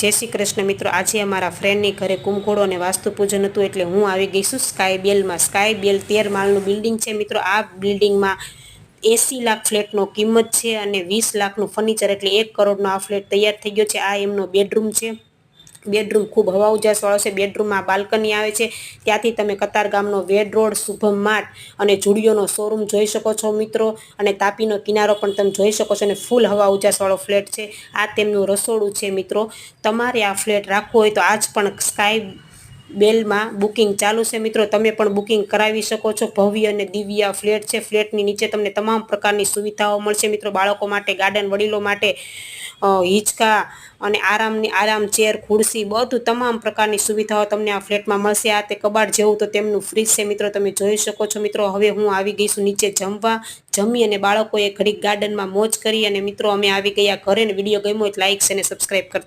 जय श्री कृष्ण मित्रों। आज अमरा फ्रेंडनी घरे कुंभकोड़ो ने वास्तुपूजन हतुं एटले हूँ आवी गई छुं स्काय बेल में। स्काय बेल 13 माळनुं बिल्डिंग छे मित्रों। आ बिल्डिंग में 80 लाख फ्लेटनो किंमत छे अने 20 लाखनुं फर्निचर एटले 1 करोड़नो आ फ्लेट तैयार थई गयो छे। आ एमनो बेडरूम छे। बेडरूम खूब हवा उजास वाळो छे। बेडरूम में बाल्कनी आवे छे। त्यांथी तमे कतारगामनो वेड रोड शुभम मार्ट अने जुडियोनो शोरूम जोई शको छो मित्रों। अने तापीनो किनारो पण तमे जोई शको छो। अने फूल हवा उजास वाळो फ्लेट छे। आ तेमनुं रसोडुं छे मित्रों। तमारे आ फ्लेट राखवो होय तो आज पण स्काय बेल में बुकिंग चालू है मित्रों। तमे पण बुकिंग करावी शको छो। भव्य अने दिव्य फ्लेट है। फ्लेटनी नीचे तमने तमाम प्रकारनी सुविधाओं मळशे मित्रों। बाळको माटे गार्डन, वडीलो माटे हिंचका अने आराम चेर खुर्सी बधुं तमाम प्रकारनी सुविधाओं तमने आ फ्लेट में मळशे। आ ते कबाट जेवुं तो तेमनुं फ्रीज है मित्रों। तमे जोई शको छो मित्रों। हवे हूँ आवी गई छुं नीचे जमवा। जमी अने बाळकोए घडीक गार्डन में मौज करी अने मित्रों अमे आवी गया घरे। विडियो गम्यो होय तो लाइक अने सब्सक्राइब करता।